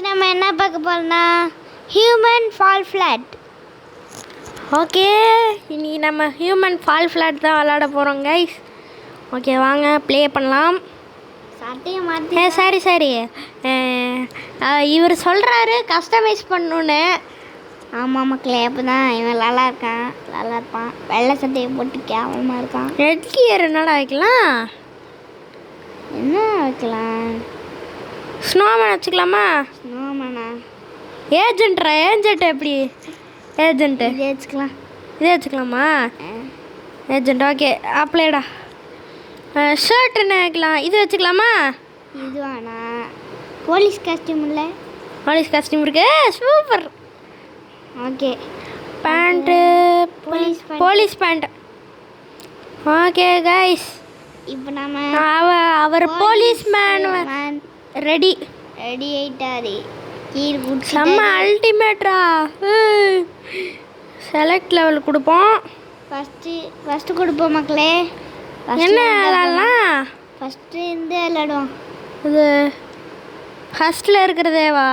இன்னைக்கு நம்ம என்ன பார்க்க போறோம்னா ஹியூமன் ஃபால் ஃப்ளாட். ஓகே, இன்னைக்கு நம்ம ஹியூமன் ஃபால் ஃப்ளாட் தான் விளாட போகிறோம் கைஸ். ஓகே, வாங்க ப்ளே பண்ணலாம். சட்டையை மாற்றி சரி இவர் சொல்கிறாரு கஸ்டமைஸ் பண்ணணுன்னு. ஆமாம் மக்களே, அப்போ தான் இவன் நல்லா இருப்பான். வெள்ளை சட்டையை போட்டு கேவலமாக இருக்கான். ரெட் கியர் என்னடா வைக்கலாம்? என்ன வைக்கலாம்? ஸ்னோமேன் வச்சுக்கலாமா? ஸ்னோமேனா? ஏஜென்ட் எப்படி? ஏஜென்ட்டு இது வச்சுக்கலாம். இதே வச்சுக்கலாமா? Agent okay, அப்ளைடா. ஷர்ட் என்ன வைக்கலாம்? இது வச்சுக்கலாமா? இது வேணா. போலீஸ் காஸ்டியூம் இல்லை? போலீஸ் காஸ்டியூம் இருக்கு, super. Okay, pant police pant. Okay guys, இப்போ நம்ம அவர் போலீஸ் மேன் ரெடி ஆயிட்டாரு. கீழ் குடிச்சு செம்ம அல்டிமேட்ரா. செலக்ட் லெவல் கொடுப்போம். ஃபஸ்ட்டு கொடுப்போம் மக்களே. என்ன விளாட்லாம்? ஃபஸ்ட்டு இந்த விளாடுவோம். இது ஃபஸ்ட்டில் இருக்கிறதேவா?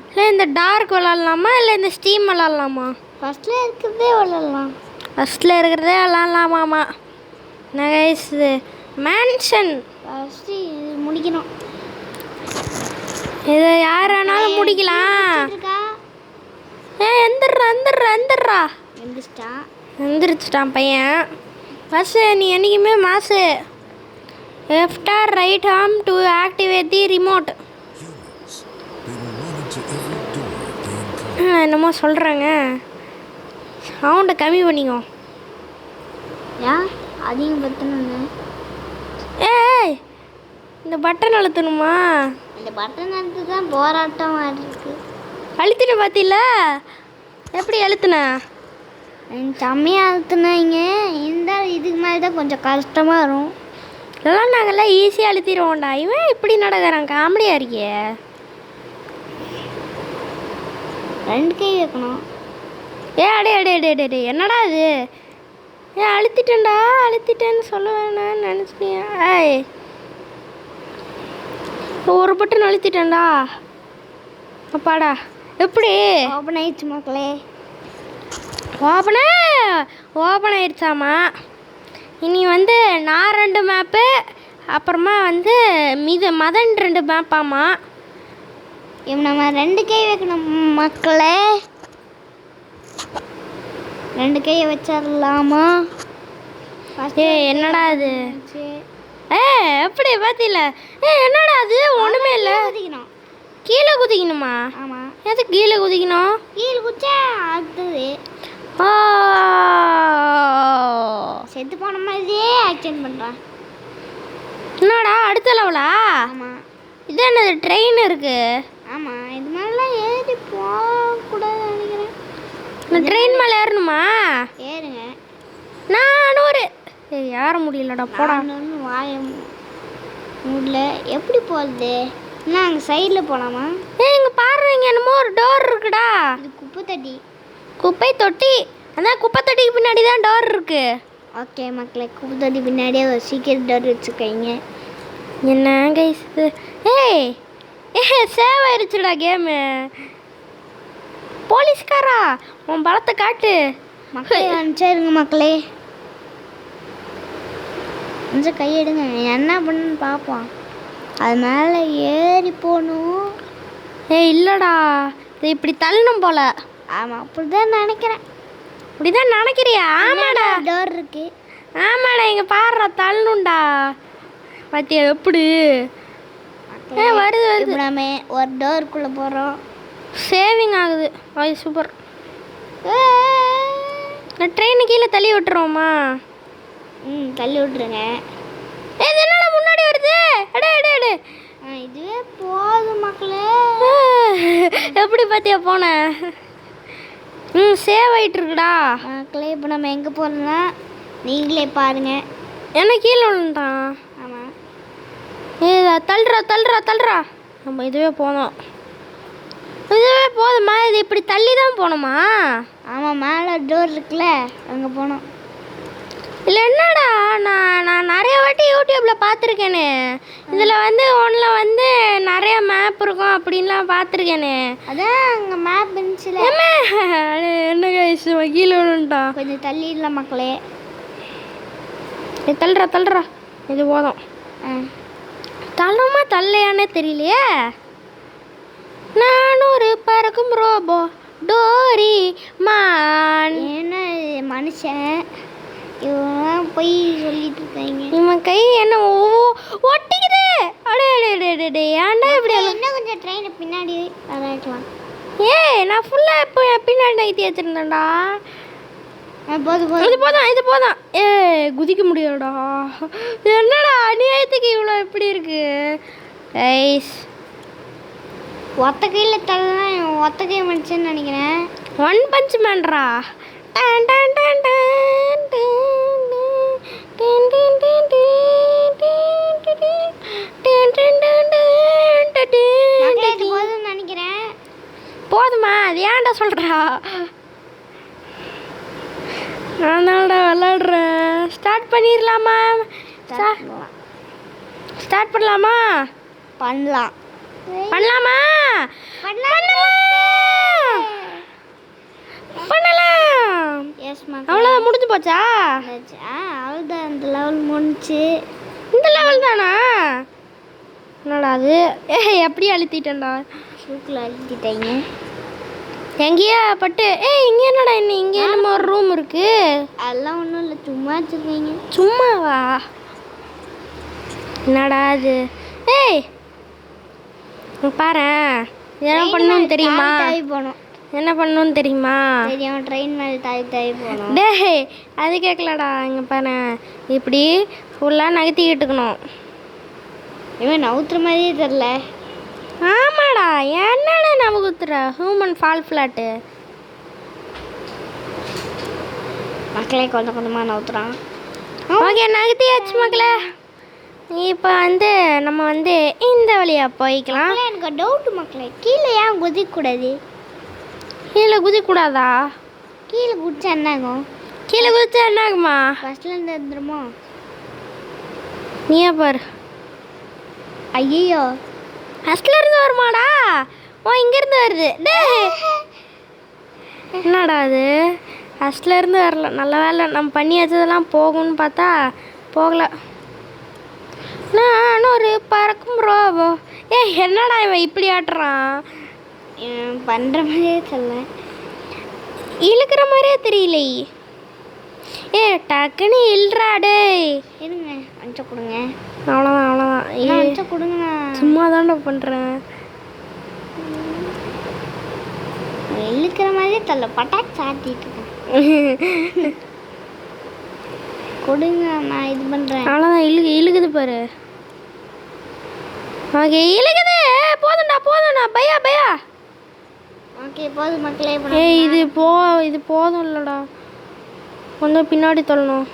இல்லை இந்த டார்க் விளாட்லாமா இல்லை இந்த ஸ்டீம் விளாட்லாமா? ஃபஸ்ட்டில் இருக்கிறதே விளாட்லாம். ஃபஸ்ட்டில் இருக்கிறதே விளாட்லாமாம்மா. என்ன கைஸ், இது மேன்ஷன். ஃபஸ்ட்டு இது முடிக்கணும். இது யார் வேணாலும் முடிக்கலாம். எந்திரிச்சிட்டான் பையன். பஸ்ஸு நீ என்றைக்குமே மாசு. Left or right arm to activate the remote. என்னமோ சொல்கிறாங்க, சவுண்டை கம்மி பண்ணிக்கோ. ஏன் அதிகம் பற்றணுன்னு? ஏய், இந்த பட்டன் அழுத்தணுமா? இந்த பட்டன் அழுத்து தான் போராட்டமாக இருக்குது. அழுத்தின பார்த்தில எப்படி அழுத்தின? செம்மையாக அழுத்துனாங்க. இந்த இதுக்கு மேலே தான் கொஞ்சம் கஷ்டமாக வரும். இதெல்லாம் நாங்கள்லாம் ஈஸியாக அழுத்திடுவோம்டா. இவன் இப்படி நடக்கிறான், காமெடியாக இருக்கே. 2 கை வைக்கணும். அடே என்னடா இது? அழுத்திட்டேன்னு சொல்ல வேணான்னு நினச்சிட்டியா? ஏய், ஒரு பட்டன் அழுத்திட்டேன்டா. அப்பாடா, எப்படி ஓப்பன் ஆயிடுச்சு மக்களே. ஓப்பன் ஆயிடுச்சாமா. இனி வந்து நான் 2 மேப்பு, அப்புறமா வந்து மதன் 2 மேப்பாமா. நம்ம 2 கை வைக்கணும் மக்களே. 2 கையை வச்சிடலாமா? என்னடா அது? எப்படி பார்த்தில? என்னடா அது? ஒன்றுமே இல்லை. கீழே குதிக்கணுமா? ஆமாம். எது கீழே குதிக்கணும்? கீழே குதிச்சா அடுத்தது செத்து போன மாதிரியே ஆக்ஷன் பண்ணுறான். என்னடா அடுத்த லெவலா? ஆமாம். இது என்னது? ட்ரெயின் இருக்கு. ஆமாம், இது மாதிரிலாம் ஏறி போகக்கூடாது நினைக்கிறேன். நான் ட்ரெயின் மேலே ஏறணுமா? ஏறுங்க. 400. ஏற முடியலடா, போடா. வாய முடியல. எப்படி போகிறது? என்ன அங்கே சைடில் போகலாமா? இங்கே பாருங்க, என்னமோ ஒரு டோர் இருக்குடா. இது குப்பை தொட்டி. அதான் குப்பை தொட்டிக்கு பின்னாடி தான் டோர் இருக்கு. ஓகே மக்களே, குப்பை தொட்டி பின்னாடியே ஒரு சீக்கிரம் டோர் வச்சுருக்கீங்க. என்ன கைஸ் இது? Save ஆயிடுச்சுடா game. போலீஸ்காரா, உன் பலத்தை காட்டு. மக்களே அனுப்பிச்சிருங்க மக்களே. கொஞ்சம் கையெடுங்க, என்ன பண்ணுன்னு பார்ப்போம். அது மேலே ஏறி போகணும். இல்லைடா, இது இப்படி தள்ளணும் போல. ஆமாம், அப்படி தான் நினைக்கிறேன். இப்படி தான் நினைக்கிறியா? ஆமாடா, டோர் இருக்கு. ஆமாடா, இங்கே பாடுறா, தள்ளணும்டா. பார்த்தியா எப்படி வருது? நம்ம ஒரு டோருக்குள்ளே போகிறோம். சேவிங் ஆகுது. சூப்பர். நான் ட்ரெயினு கீழே தள்ளி விட்டுருவோமா? தள்ளி விட்டுருங்க. என்னடா முன்னாடி வருது? அடே இதுவே போதும் மக்களே. எப்படி பார்த்தியா போன? சேவ் ஆகிட்டு இருக்குடா மக்களே. இப்போ நம்ம எங்கே போகிறோம்னா நீங்களே பாருங்க. என்ன கீழே விழுந்தான்? ஆமாம். தள்ளுறா. நம்ம இதுவே போதுமா? இது இப்படி தள்ளி தான் போகணுமா? ஆமாம், மேலே டோர் இருக்குல்ல, அங்கே போனோம். இல்லை என்னடா, நான் நிறைய வாட்டி யூடியூப்பில் பார்த்துருக்கேனே. இதில் வந்து ஒன்றில் வந்து நிறைய மேப் இருக்கும் அப்படின்லாம் பார்த்துருக்கேனே. அதான் அங்கே மேப் இருந்துச்சுல. என்ன கைஸ் கீழே விழுந்துட்டா. கொஞ்சம் தள்ளிடல மக்களே. இது தள்ளுறா இது போதும். தள்ளுமா தள்ளையானே தெரியலையே. நான் ஒரு பறக்கும் ரோபோ டோரி மான். என்ன மனுஷன் இவன் போய் சொல்லிட்டு இருக்காங்க. இவன் கை என்ன ஒட்டிக்குது. அடே ஏன்டா இப்படி? இன்னும் கொஞ்சம் ட்ரெயினை பின்னாடி வராக்கலாம். நான் ஃபுல்லாக இப்போ பின்னாடி நைத்தி வச்சுருந்தேன்டா. போதும் இது போதும். குதிக்க முடியாடா. என்னடா அநியாயத்துக்கு இவ்வளோ எப்படி இருக்கு ஐஸ். ஒத்த கையில் தள்ளனா ஒத்த கை மனுஷன்னு நினைக்கிறேன். ஒன் பஞ்ச் மேன்ரா. போதும்னு நினைக்கிறேன். போதுமா? அது ஏன்டா சொல்கிறா? நான் தான்டா விளாடுறேன். ஸ்டார்ட் பண்ணிடலாமா? ஸ்டார்ட் பண்ணலாமா? பண்ணலாமா? பண்ணலாம். அவ்வளோதான், முடிஞ்சு போச்சா? அவ்வளோதான், இந்த லெவல் முடிஞ்சு. இந்த லெவல் தானா? என்னடா அது? எப்படி அழுத்திட்டேன்டா. ஷூக்கில் அழுத்திட்டீங்க. எங்கேயா பட்டு? இங்கே என்னடா இங்கே என்னமோ ஒரு ரூம் இருக்கு. அதெல்லாம் ஒன்றும் இல்லை, சும்மா வச்சுருக்கீங்க. சும்மாவா? என்னடா அது? பாரு, என்ன பண்ணணும்னு தெரியுமா? போகணும். என்ன பண்ணணும்னு தெரியுமா? தெரியும், ட்ரெயின் மேலே தாவி போகணும். அது கேட்கலடா. இங்கே பாரு, இப்படி ஃபுல்லாக நகர்த்திக்கிட்டுக்கணும். இவன் நவுத்துற மாதிரியே தெரில. ஆமாடா, என்னடா நவுத்துற? ஹியூமன் ஃபால் ஃப்ளாட்டு மக்களே கொஞ்சம் கொஞ்சமாக நவுத்துறான். ஓகே, நகர்த்தியாச்சு மக்களே. இப்போ வந்து நம்ம வந்து இந்த வழியாக போய்க்கலாம். எனக்கு டவுட்டு மக்களே, கீழே ஏன் குதிக்கக்கூடாது? கீழே குதிக்கூடாதா? கீழே குதிச்சா என்ன ஆகும்? கீழே குதிச்சா என்ன ஆகுமா? ஃபஸ்ட்லேருந்து வந்துடுமோ? நீயே பாரு. ஐயோ, ஃபஸ்ட்ல இருந்து வருமாடா? இங்கேருந்து வருது. என்னடா அது? ஃபஸ்ட்ல இருந்து வரல. நல்ல வேலை, நம்ம பண்ணி வச்சதெல்லாம் போகும்னு பார்த்தா போகல. நான் ஒரு பறக்கும் ரோபோ. என்னடா இவன் இப்படி ஆட்டுறான்? பண்ணுற மாதிரியே தெரியல, இழுக்கிற மாதிரியே தெரியலை. டக்குன்னு இல்றாடே. இருங்க, அஞ்சு கொடுங்க. அவ்வளோதான். அஞ்சு கொடுங்க. சும்மா தான்டா பண்ணுறேன். இழுக்கிற மாதிரியே தெரியல, பட்டாக் சாத்திட்டு இருக்கேன். கொடுங்க, நான் இது பண்ணுறேன். அவ்வளோதான், இழுக்குது பாரு. ஓகே, இழுக்குது. போதும்டா. பையா. ஓகே, போதும் மக்களே. இது போதும் இல்லைடா, கொஞ்சம் பின்னாடி தள்ளணும்.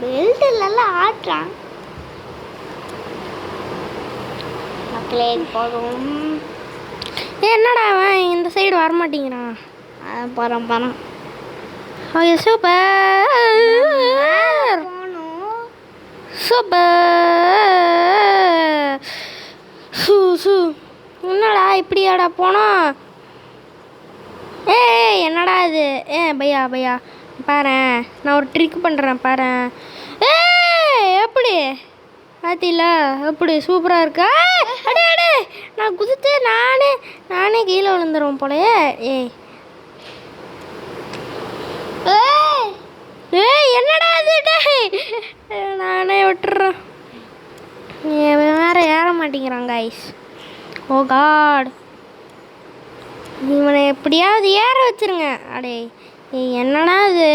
பெல்ட் இல்லைல்ல, ஆட்டுறான் மக்களே. இது போதும். என்னடா அவன் இந்த சைடு வரமாட்டேங்கிறான். போகிறோம். Okay, super. என்னடா இப்படியாடா போனோம்? என்னடா இது? பையா பாரு, நான் ஒரு ட்ரிக் பண்ணுறேன் பாரு. எப்படி ஆத்தில? எப்படி சூப்பராக இருக்கா? அடே நான் குதித்து நானே கீழே விழுந்துருவேன் போலயே. என்னடா அது? நானே விட்டுறேன். வேற ஏற மாட்டேங்கிறான் கைஸ். ஓ காட், இவனை எப்படியாவது ஏற வச்சிருங்க. அடே என்னடா இது?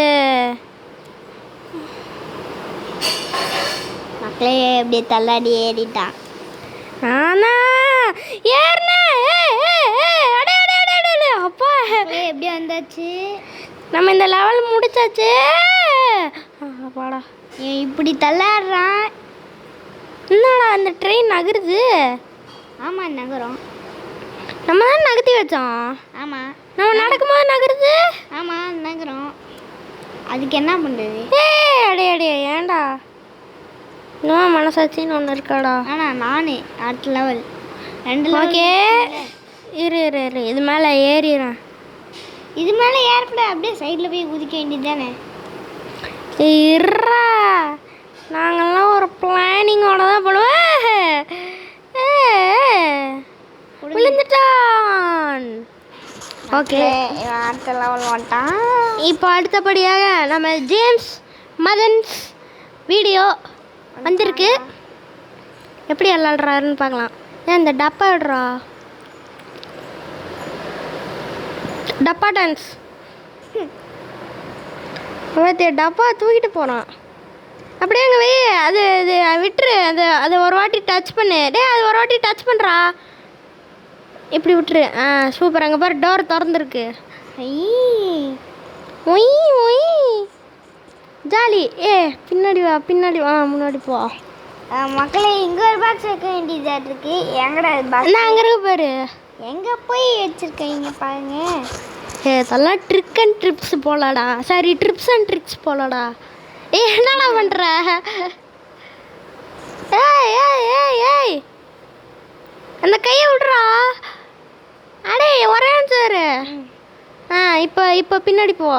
மக்களே எப்படியே தள்ளாடி ஏறிட்டான். ஆனா ஏறினேன். அப்பா எப்படி வந்தாச்சு? நம்ம இந்த லெவல் முடிச்சாச்சு. அப்பாடா, இப்படி தள்ளாடுறான். என்னடா அந்த ட்ரெயின் நகருது? ஆமாம், நகரும். நம்ம தான் நகர்த்தி வச்சோம். ஆமாம், நம்ம நடக்கும்போது நகருது. ஆமாம், நகரும். அதுக்கு என்ன பண்ணுறது? அடே அடே ஏன்டா இன்னும் மனசாட்சின்னு ஒன்று இருக்காடா. ஆனால் நானே அடுத்த லெவல் 2 level. ஓகே இரு இரு இரு இது மேலே ஏறிடுறேன். இது மேலே ஏறப்பட அப்படியே சைடில் போய் குதிக்க வேண்டியது தானே. இருறா நாங்கள்லாம் ஒரு பிளானிங்கோட தான் பண்ணுவேன். விழுந்துட்டான். ஓகே அடுத்த லெவல் வந்துட்டான். இப்போ அடுத்தபடியாக நம்ம ஜேம்ஸ் மதன்ஸ் வீடியோ வந்திருக்கு. எப்படி விளாடுறாருன்னு பார்க்கலாம். ஏன் இந்த டப்பா விடுறா டப்பா டான்ஸ் டப்பா தூக்கிட்டு போகிறான். அப்படியே அங்கே வை. அது இது விட்டுரு. அது ஒரு வாட்டி டச் பண்ணு. அது ஒரு வாட்டி டச் பண்ணுறா. இப்படி விட்டுரு. சூப்பர். அங்கே பாரு டோர் திறந்துருக்கு. ஒய் ஒய் ஜாலி. பின்னாடி வா பின்னாடி வா முன்னாடி போ. மக்களே இங்கே ஒரு பாக்ஸ் வைக்க வேண்டியதாக இருக்கு. எங்கடா பாக்ஸ்? நான் அங்கே இருக்க பாரு. எங்கே போய் வச்சுருக்கீங்க பாருங்க. இதெல்லாம் ட்ரிக் அண்ட் ட்ரிப்ஸ் போலடா. சாரி ட்ரிப்ஸ் அண்ட் ட்ரிக்ஸ் போலடா. என்னடா பண்ணுற? ஏய் அந்த கையை விட்றா. அடே ஒரே சார். இப்போ பின்னாடி போ.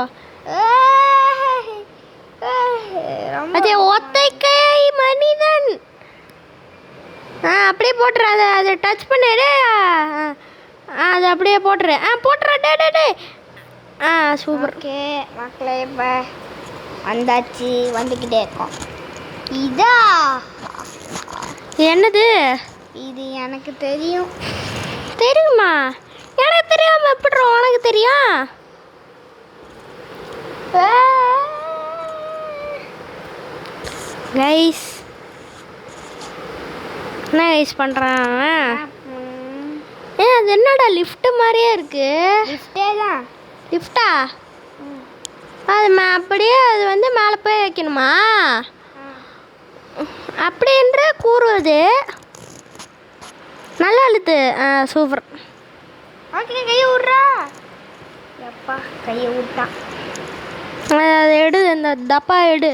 அதே ஒத்தை கை மனிதன். அப்படியே போட்டுரு. அதை டச் பண்ணிடு. அது அப்படியே போட்டுரு. போட்டுற டே. சூப்பர். ஓகே மக்களே இப்போ வந்தாச்சு. வந்துக்கிட்டே இருக்கோம். இதா என்னது? இது எனக்கு தெரியும். தெரியுமா? எனக்கு தெரியாமல் எப்படி உனக்கு தெரியும்? கைஸ் என்ன கைஸ் பண்ணுறான்? அது என்னடா லிஃப்ட் மாதிரியே இருக்கு. லிஃப்டே தான். லிஃப்டா? அது அப்படியே அது வந்து மேலே போய் வைக்கணுமா? அப்படின்ற கூறுவது நல்லா இழுத்து. சூப்பர். ஓகே கையை விட்றா. எப்பா கையை விட்டான். அதை எடு. இந்த டப்பா எடு.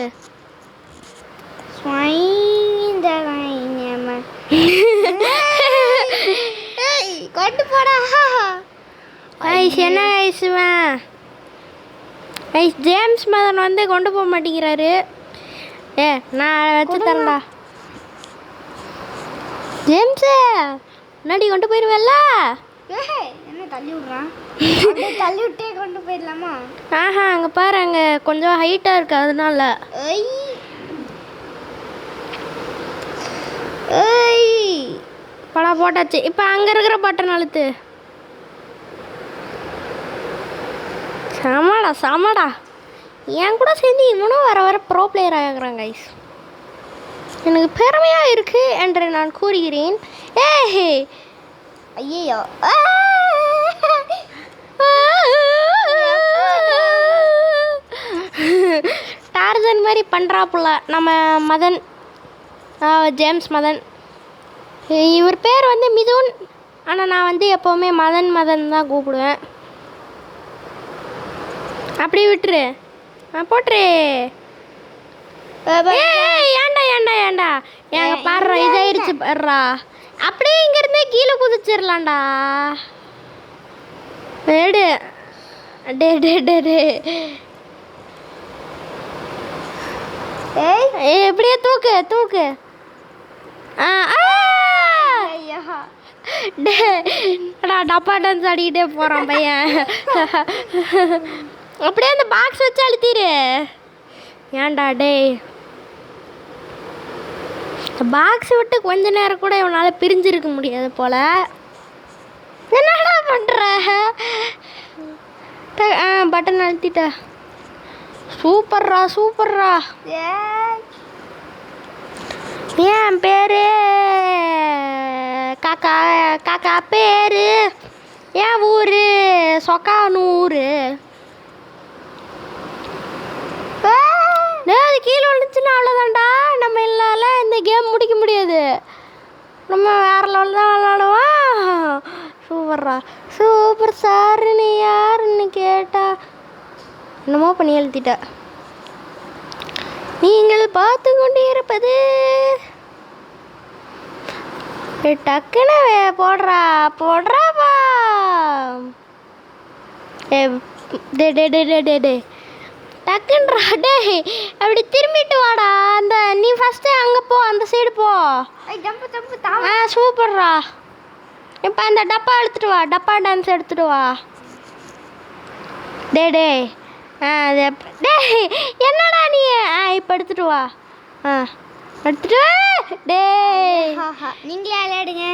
கொண்டு போடா. ஐஸ் என்ன ஐஸுவேன்? ஐஸ் ஜேம்ஸ் மதன் வந்து கொண்டு போக மாட்டேங்கிறாரு. நான் வச்சு தரேன்டா. ஜேம்ஸு முன்னாடி கொண்டு போயிடுவேல்ல. என்ன தள்ளி விட்றான்? தள்ளி விட்டே கொண்டு போயிடலாமா? அங்கே பாரு. அங்கே கொஞ்சம் ஹைட்டாக இருக்கு அதனால. படம் போட்டாச்சு. இப்போ அங்கே இருக்கிற பட்டன் அழுத்து. சமாடா என் கூட சேர்ந்து இவனும் வர ப்ரோ பிளேயர் ஆகிறாங்க கைஸ். எனக்கு பெருமையாக இருக்கு என்று நான் கூறுகிறேன். ஐயோ டார்சன் மாதிரி பண்ணுறாப்புல நம்ம மதன். ஜேம்ஸ் மதன். இவர் பேர் வந்து மிதுன். ஆனால் நான் வந்து எப்போவுமே மதன் தான் கூப்பிடுவேன். அப்படி விட்டுரு. போட்டுரு. ஏண்டா எங்க பாடுறா. இதாயிருச்சு பாடுறா. அப்படியே இங்கேருந்தே கீழே குதிச்சிடலாம்டா. எடு. டே எப்படியே தூக்கு. டப்பா டான்ஸ் ஆடிக்கிட்டே போகிறான் பையன். அப்படியே அந்த பாக்ஸ் வச்சு அழுத்திடு. ஏன்டா டே பாக்ஸ் விட்டு கொஞ்ச நேரம் கூட இவனால் பிரிஞ்சிருக்க முடியாது போல். என்னடா பண்ணுற? பட்டன் அழுத்திட்ட. சூப்பர்ரா. என் பேர் காக்கா பேர். என் ஊர் சொக்கானூர். அது கீழே விழுந்துச்சுன்னா அவ்வளோதான்டா. நம்ம இல்லால இந்த கேம் முடிக்க முடியாது. நம்ம வேறு லெவல் தான் விளாடுவோம். Super sir. நீ யாருன்னு கேட்டா என்னமோ பண்ணி எழுத்திட்ட. நீங்கள் பார்த்து கொண்டு இருப்பது டக்குன்னு போடுறாப்பா. டக்குன்றா டே, அப்படி திரும்பிட்டு வாடா. அந்த நீ ஃபஸ்ட்டு அங்கே போ, அந்த சைடு போ. சூப்பர்ரா. இப்போ அந்த டப்பா எடுத்துட்டு வா, டப்பா டான்ஸ் எடுத்துட்டு வா. டே அது டே என்னடா நீ? இப்போ எடுத்துட்டு வா. எடுத்துட்டு வா. டே நீங்களே விளையாடுங்க.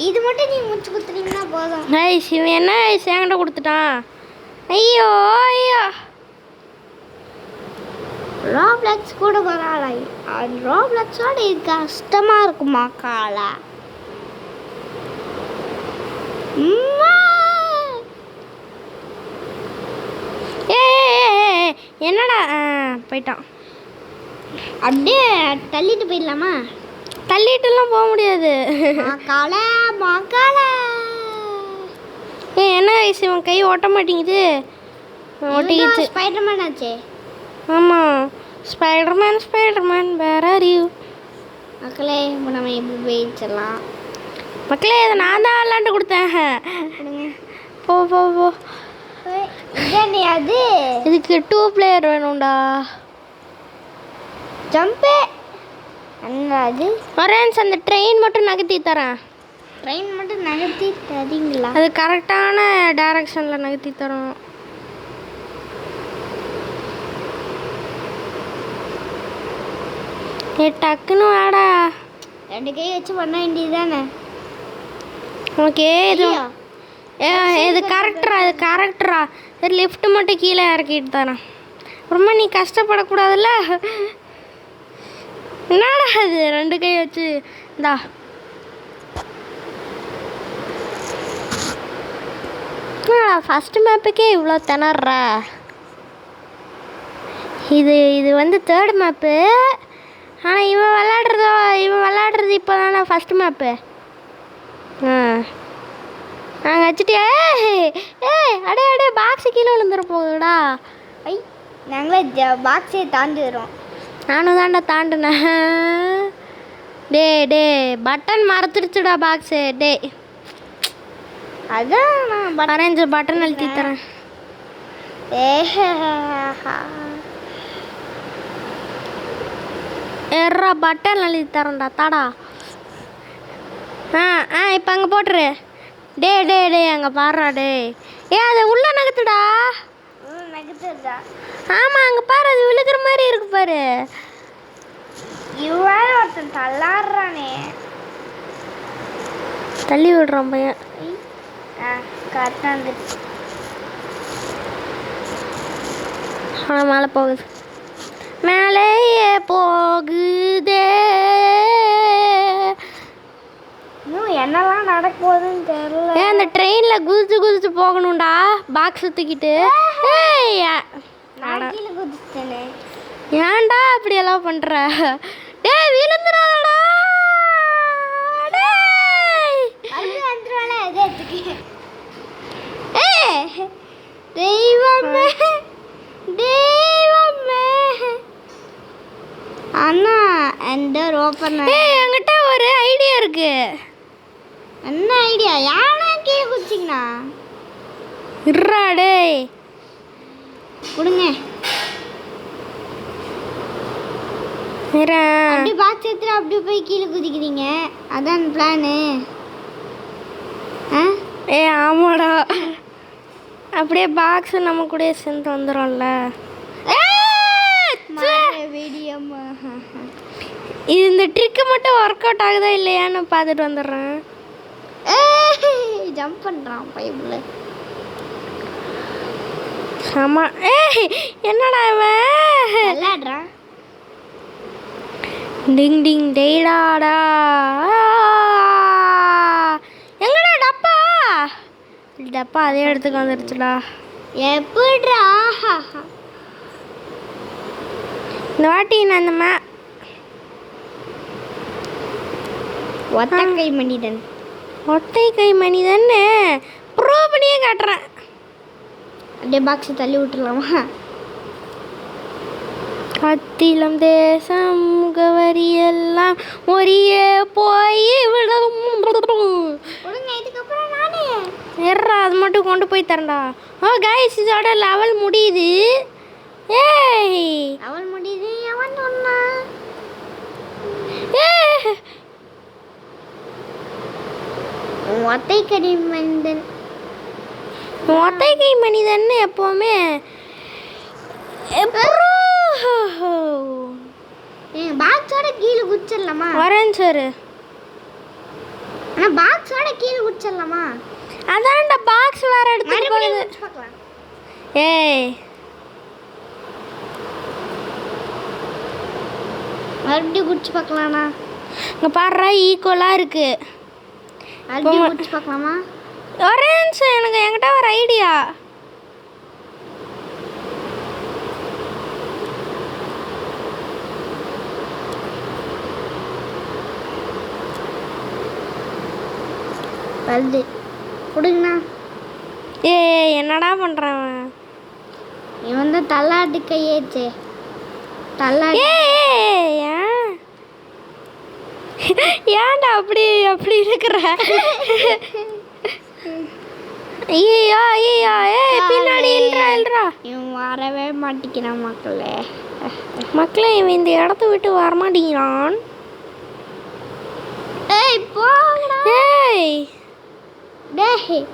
இது மட்டும் நீங்கள் முடிச்சு கொடுத்துட்டீங்கன்னா போதும். ஐஸ் இவன் என்ன சேங்கட கொடுத்துட்டான்? ஐயோ ஐயோ. ரோப்ளக்ஸ் கூட பரவாயில்ல. ரோப்ளக்ஸோட இது கஷ்டமாக இருக்குமா காலா? என்னடா போயிட்டான். அப்படியே தள்ளிட்டு போயிடலாமா? தள்ளிட்டுலாம் போக முடியாது. மாக்கால என்ன வயசு இவன் கை ஓட்ட மாட்டேங்குது. ஓட்டிக்கிச்சு. ஸ்பைடர்மேன் ஆச்சே. ஆமாம், ஸ்பைடர்மேன் வேர் ஆர் யூ? மக்களே இப்போ நம்ம எப்படி போயிடுச்சிடலாம். மக்களே இதை நான் தான் விளாண்டு கொடுத்தேன். போ போ போ. அது இதுக்கு 2 பிளேயர் வேணும்டா. ஜம்பே அது அரேன்ஸ் அந்த ட்ரெயின் மட்டும் நகர்த்தி தரேன். ட்ரெயின் மட்டும் நகர்த்தி தரீங்களா? அது கரெக்டான டைரக்ஷனில் நகர்த்தி தரோம். டக்குன்னு வாடா. 2 கை வச்சு பண்ண வேண்டியது தானே. ஓகே இது கரெக்டரா. லிஃப்ட் மட்டும் கீழே இறக்கிட்டு தரேன். ரொம்ப நீ கஷ்டப்படக்கூடாதுல்ல. என்னடா அது 2 கை வச்சு இந்தா. ஃபஸ்ட்டு மேப்புக்கே இவ்வளோ திணற. இது வந்து 3rd மேப்பு. ஆனால் இவன் விளாடுறது இப்போ தானே ஃபஸ்ட்டு மேப்பு. நாங்கள் வச்சுட்டியா? அடே பாக்ஸு கீழே விழுந்துட போகுதுடா. நாங்களே பாக்ஸே தாண்டிடுறோம். நானும் தாண்டா தாண்டினேன். டே பட்டன் மறந்துடுச்சுடா பாக்ஸு. டே அதான் நான் அரேஞ்சு பட்டன் அழுத்தி தரேன். ஏறா பட்டன் அழுத்தி தரேன்டா தாடா. இப்போ அங்கே போட்டுரு. டே அங்கே பாடுறா. டே அதை உள்ள நகத்துடா. ஆமாம் அங்கே பாரு, அது விழுக்கிற மாதிரி இருக்கு பாரு. இவன் ஒருத்தன் தள்ளாடுறானே. தள்ளி விடுறான் பையன். கரெக்டாக வந்துடுச்சு. ஆனால் மேலே போகுது. மேலேயே போகுதே. இன்னும் என்னெல்லாம் நடக்க போகுதுன்னு தெரியல. அந்த ட்ரெயினில் குதிச்சு போகணும்டா பாக்ஸ் தூக்கிட்டு. நான் கீழே குதிச்சிட்டேனே. ஏன்டா அப்படியெல்லாம் பண்ணுற? டேய் விழுந்துடாதடா. தெய்வமே அண்ணா அந்த ஓப்பன். என்கிட்ட ஒரு ஐடியா இருக்கு. என்ன ஐடியா? யாரா கீழே குதிச்சிங்கண்ணா? இருடா டேய் கொடுங்க. அப்படி பாக்ஸ் எடுத்துட்டு அப்படியே போய் கீழே குதிக்கிறீங்க. அதான் பிளானு. ஆமாடா, அப்படியே பாக்ஸ் நம்ம கூட சேர்ந்து வந்துடும்ல. இது இந்த ட்ரிக்கு மட்டும் ஒர்க் அவுட் ஆகுதா இல்லையான்னு பார்த்துட்டு வந்துடுறேன். ஜம்ப் பண்ணுறான் பைபிள். ஆமா. என்னடா இவன் விளையாடுறான். டிங் டெய்டாடா. எங்கடா டப்பா அதே இடத்துக்கு வந்துடுச்சுடா. எப்படிடா? இந்த வாட்டி நான் இந்த ஒத்தை கை மனிதன்னு ப்ரூவ் பண்ணியே காட்டுறேன். அப்படியே பாக்ஸை தள்ளி விட்டுலாமா? அத்திலம் தேசம் முகவரியெல்லாம் ஒரியே போய் விடும். கொடுங்க, இதுக்கப்புறம் நானே ஏறா, அது மட்டும் கொண்டு போய் தரேன்டா. கைஸ், இதோட லெவல் முடியுது. ஏய், அவள் முடியுது. அவன் சொன்னா ஒத்தை கடி மனிதன். ஒத்தை கை மனிதன் எப்பவுமே பாக்ஸோட கீழே குச்சிடலாமா? வரேன் சார். ஆனால் பாக்ஸோட கீழே குச்சிடலாமா? அதான்டா, பாக்ஸ் வேற எடுத்து போகுது. பார்க்கலாம். ஏய், மறுபடியும் குடிச்சு பார்க்கலாண்ணா. இங்கே பாடுறா, ஈக்குவலாக இருக்கு. மறுபடியும் குடிச்சு பார்க்கலாமா? வரேன் சார். எனக்கு என்கிட்ட ஒரு ஐடியா. வருது, கொடுங்கண்ணா. ஏய், என்னடா பண்ணுறான்? இவன் தான் தள்ளாட்டு கையேச்சு. தள்ளாட்டு. ஏன்டா அப்படி அப்படி இருக்கிற? ஐயோ ஐயோ, பின்னாடி இல்லைடா. இவன் வரவே மாட்டேங்கிறான் மக்களே. மக்களே, இவன் இந்த இடத்த விட்டு வரமாட்டேங்கிறான். ஏய், போங்கடா. ஏய், டேய்,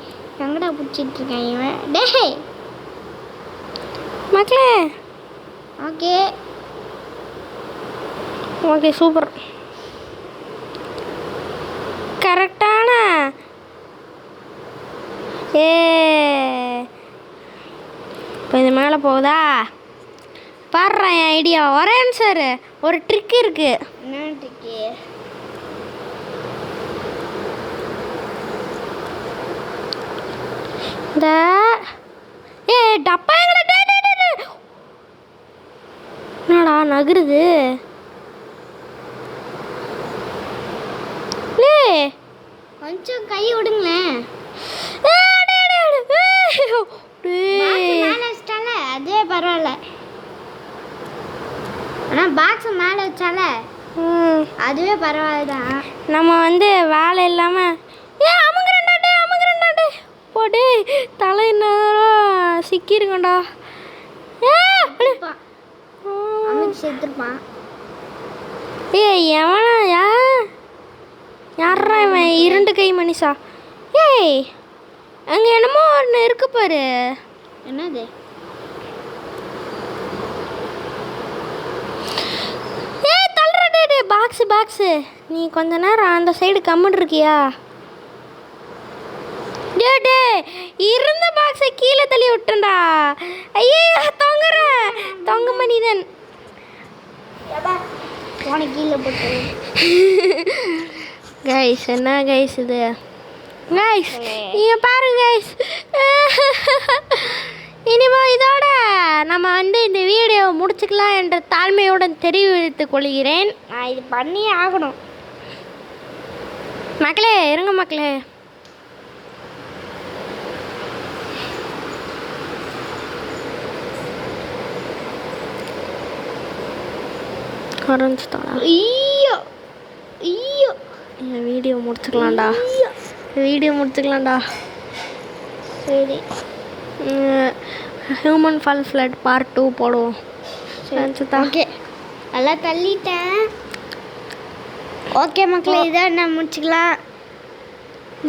எங்கடா பிடிச்சிட்டு இருக்கான் இவன்? டேய் மக்களே. Okay okay, super. கரெக்டான. இப்போ இது மேலே போகுதா? பாடுறேன் என் ஐடியா. வரேன் சார். ஒரு ட்ரிக் இருக்கு. என்ன ட்ரிக்கு? இந்த டப்பா என்னடா நகருது? கொஞ்சம் கை விடுங்களேன். அதுவே பரவாயில்ல. ஆனால் பாக்ஸை மேலே வச்சால அதுவே பரவாயில்லதான். நம்ம வந்து வேலை இல்லாமல் அமுங்குறேன்டாட்டே போட்டு தலை நேரம் சிக்கிருக்கண்டா. அமைச்சு செத்துருப்பான். எவனா யாரா இவன்? இரண்டு கை மனுஷா. ஏய், அங்கே என்னமோ ஒன்று இருக்கு பாரு. என்னது? தள்ளுறடே பாக்ஸு. நீ கொஞ்ச நேரம் அந்த சைடு கம்முன்னு இருக்கியா? டே, இருந்த பாக்ஸை கீழே தள்ளி விட்டுண்டா. ஐயோ, தொங்க மனிதன். போன கீழே போட்டு. கைஸ், என்ன கைஸ் இது? கைஸ், நீங்கள் பாருங்க கைஸ். இனிமே இதோட நம்ம வந்து இந்த வீடியோ முடிச்சுக்கலாம் என்ற தாழ்மையுடன் தெரிவித்துக் கொள்கிறேன். நான் இது பண்ணியே ஆகணும். மக்களே, இருங்க மக்களே. குறைஞ்சிட்டோம். ஐயோ வீடியோ முடிச்சுக்கலாம்டா. சரி, ஹியூமன் ஃபால் ஃப்ளட் பார்ட் 2 போடுவோம். ஓகே, எல்லாம் தள்ளிட்டேன். ஓகே மக்களே, இதை நான் முடிச்சுக்கலாம்.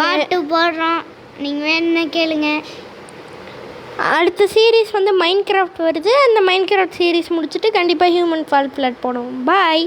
பார்ட் 2 போடுறோம். நீங்கள் வேணும்னா கேளுங்க. அடுத்த சீரீஸ் வந்து மைன்கிராஃப்ட் வருது. அந்த மைன்கிராஃப்ட் சீரீஸ் முடிச்சுட்டு கண்டிப்பாக ஹியூமன் ஃபால் ஃப்ளட் போடுவோம். பாய்.